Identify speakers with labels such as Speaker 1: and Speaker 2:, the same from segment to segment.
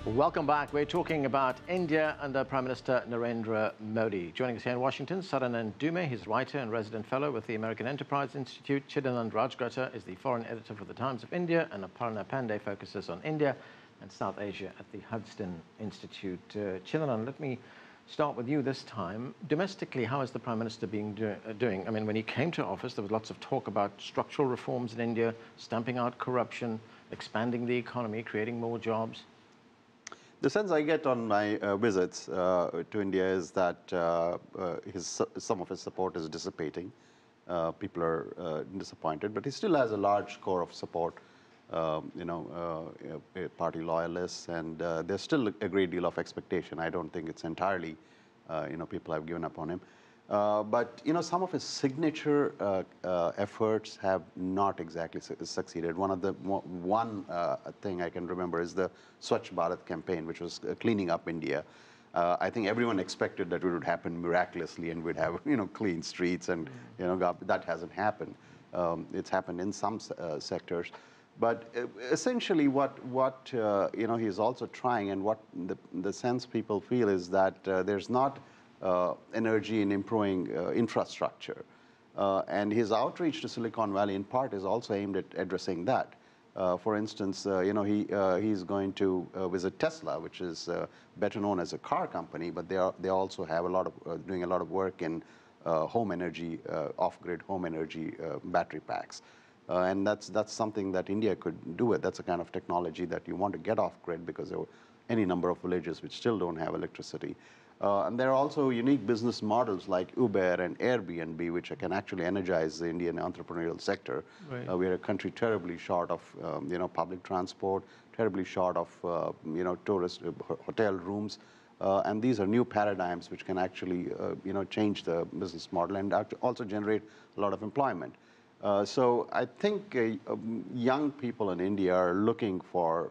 Speaker 1: Welcome back. We're talking about India under Prime Minister Narendra Modi. Joining us here in Washington, Sadanand Dhume, he's writer and resident fellow with the American Enterprise Institute. Chidanand Rajghatta is the foreign editor for the Times of India, and Aparna Pande focuses on India and South Asia at the Hudson Institute. Chidanand, let me start with you this time. Domestically, how is the Prime Minister doing? I mean, when he came to office, there was lots of talk about structural reforms in India, stamping out corruption, expanding the economy, creating more jobs.
Speaker 2: The sense I get on my visits to India is that some of his support is dissipating. People are disappointed, but he still has a large core of support, party loyalists, and there's still a great deal of expectation. I don't think it's entirely, people have given up on him. But some of his signature efforts have not exactly succeeded. One thing I can remember is the Swachh Bharat campaign, which was cleaning up India. I think everyone expected that it would happen miraculously and we'd have clean streets, and that hasn't happened. It's happened in some sectors. But essentially, what he's also trying, and what the sense people feel is that there's not energy in improving infrastructure. And his outreach to Silicon Valley in part is also aimed at addressing that. For instance, he's going to visit Tesla, which is better known as a car company, but they also have doing a lot of work in home energy, off-grid home energy battery packs. And that's something that India could do with. That's a kind of technology that you want to get off-grid, because there are any number of villages which still don't have electricity. And there are also unique business models like Uber and Airbnb, which can actually energize the Indian entrepreneurial sector. Right. We are a country terribly short of public transport, terribly short of tourist hotel rooms, and these are new paradigms which can actually change the business model and also generate a lot of employment. So I think young people in India are looking for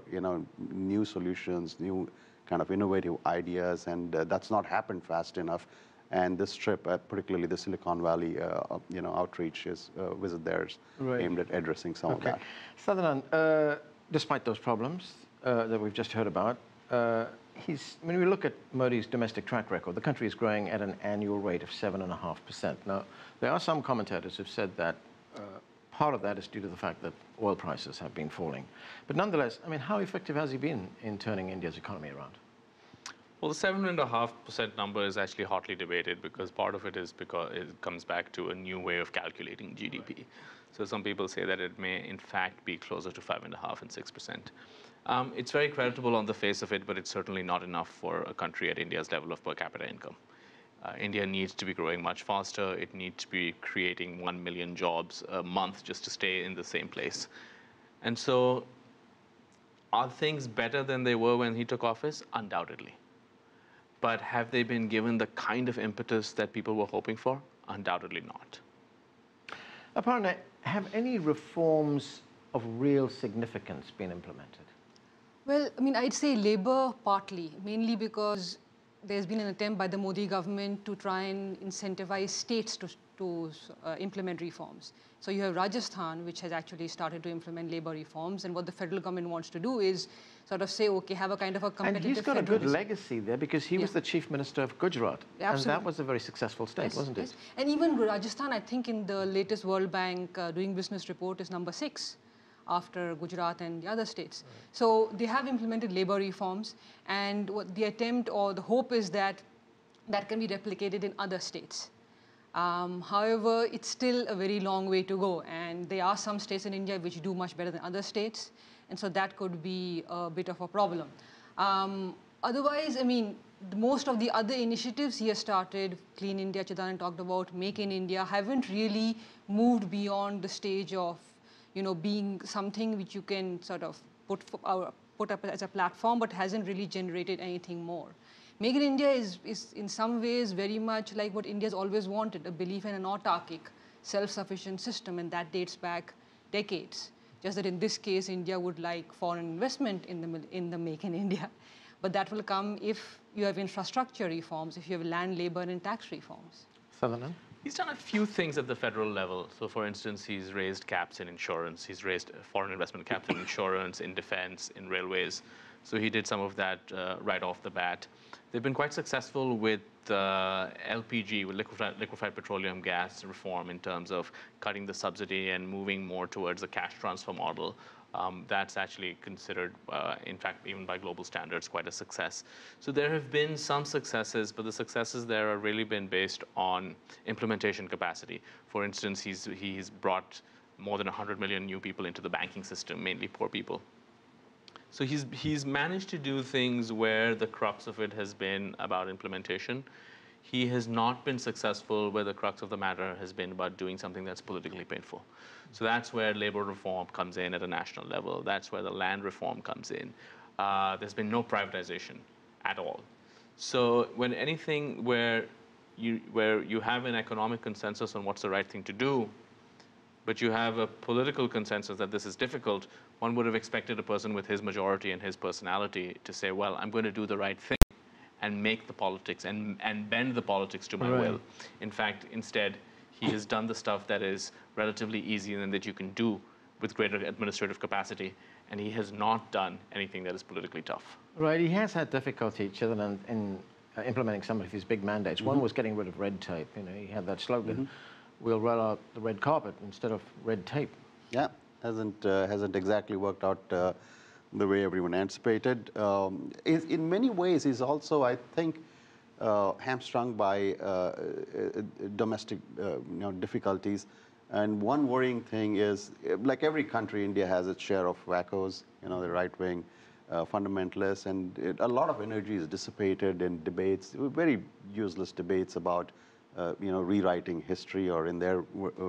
Speaker 2: new solutions, new kind of innovative ideas, and that's not happened fast enough. And this trip, particularly the Silicon Valley, outreach visit there is aimed at addressing some of that.
Speaker 1: Sadanand, despite those problems that we've just heard about, when we look at Modi's domestic track record, the country is growing at an annual rate of 7.5%. Now, there are some commentators who've said that part of that is due to the fact that oil prices have been falling. But nonetheless, I mean, how effective has he been in turning India's economy around?
Speaker 3: Well, the 7.5% number is actually hotly debated, because part of it is because it comes back to a new way of calculating GDP. So some people say that it may, in fact, be closer to 5.5% and 6%. It's very creditable on the face of it, but it's certainly not enough for a country at India's level of per capita income. India needs to be growing much faster. It needs to be creating 1 million jobs a month just to stay in the same place. And so, are things better than they were when he took office? Undoubtedly. But have they been given the kind of impetus that people were hoping for? Undoubtedly not.
Speaker 1: Aparna, have any reforms of real significance been implemented?
Speaker 4: Well, I mean, I'd say Labour partly, mainly because there's been an attempt by the Modi government to try and incentivize states to implement reforms. So you have Rajasthan, which has actually started to implement labor reforms, and what the federal government wants to do is sort of say, okay, have a kind of a competitive.
Speaker 1: And he's got a good legacy there, because he was the chief minister of Gujarat, and that was a very successful state, wasn't it?
Speaker 4: And even Rajasthan, I think in the latest World Bank Doing Business report is number 6. After Gujarat and the other states. Right. So they have implemented labor reforms, and what the attempt or the hope is that that can be replicated in other states. However, it's still a very long way to go, and there are some states in India which do much better than other states, and so that could be a bit of a problem. Otherwise, I mean, most of the other initiatives he has started, Clean India, Chidanand talked about, Make in India, haven't really moved beyond the stage of being something which you can sort of put up as a platform, but hasn't really generated anything more. Make in India is in some ways very much like what India's always wanted, a belief in an autarkic, self-sufficient system, and that dates back decades. Just that in this case, India would like foreign investment in the Make in India. But that will come if you have infrastructure reforms, if you have land, labor, and tax reforms.
Speaker 1: Sadanand?
Speaker 3: He's done a few things at the federal level. So for instance, he's raised caps in insurance. He's raised foreign investment caps in insurance, in defense, in railways. So he did some of that right off the bat. They've been quite successful with LPG, with liquefied petroleum gas reform, in terms of cutting the subsidy and moving more towards a cash transfer model. That's actually considered, in fact, even by global standards, quite a success. So there have been some successes, but the successes there have really been based on implementation capacity. For instance, he's brought more than 100 million new people into the banking system, mainly poor people. So he's managed to do things where the crux of it has been about implementation. He has not been successful where the crux of the matter has been about doing something that's politically painful. So that's where labor reform comes in at a national level. That's where the land reform comes in. There's been no privatization at all. So when anything where you have an economic consensus on what's the right thing to do, but you have a political consensus that this is difficult, one would have expected a person with his majority and his personality to say, well, I'm going to do the right thing and make the politics and bend the politics to my will. In fact, instead, he has done the stuff that is relatively easy and that you can do with greater administrative capacity, and he has not done anything that is politically tough.
Speaker 1: Right, he has had difficulty, Chidanand, in implementing some of his big mandates. One was getting rid of red tape. You know, he had that slogan, we'll roll out the red carpet instead of red tape.
Speaker 2: Yeah, hasn't exactly worked out the way everyone anticipated. In many ways, he's also, I think, hamstrung by domestic difficulties. And one worrying thing is, like every country, India has its share of wackos, the right-wing fundamentalists, and a lot of energy is dissipated in debates, very useless debates about rewriting history, or in their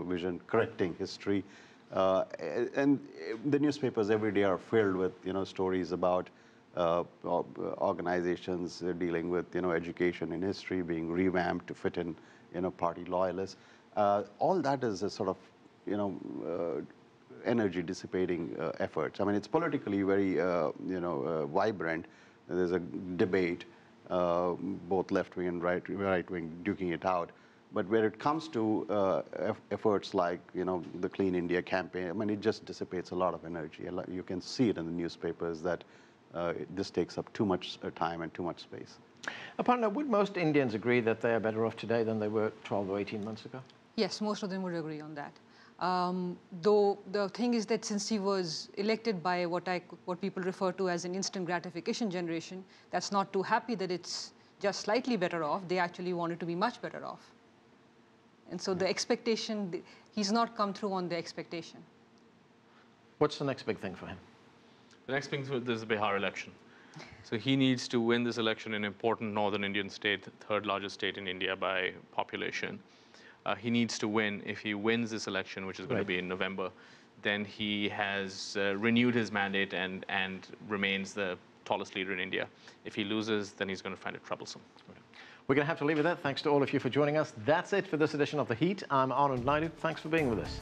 Speaker 2: vision, correcting history. And the newspapers every day are filled with, stories about organizations dealing with, education and history being revamped to fit in, party loyalists. All that is a sort of, energy dissipating efforts. I mean, it's politically very, vibrant. There's a debate, both left-wing and right-wing duking it out. But where it comes to efforts like, the Clean India campaign, I mean, it just dissipates a lot of energy. You can see it in the newspapers that this takes up too much time and too much space.
Speaker 1: Aparna, would most Indians agree that they are better off today than they were 12 or 18 months ago?
Speaker 4: Yes, most of them would agree on that. Though the thing is that since he was elected by what people refer to as an instant gratification generation, that's not too happy that it's just slightly better off. They actually wanted to be much better off. And so the expectation, he's not come through on the expectation.
Speaker 1: What's the next big thing for him?
Speaker 3: The next thing is the Bihar election. So he needs to win this election in an important northern Indian state, third largest state in India by population. He needs to win. If he wins this election, which is going to be in November, then he has renewed his mandate and remains the tallest leader in India. If he loses, then he's going to find it troublesome.
Speaker 1: We're going to have to leave it there. Thanks to all of you for joining us. That's it for this edition of The Heat. I'm Anand Naidu. Thanks for being with us.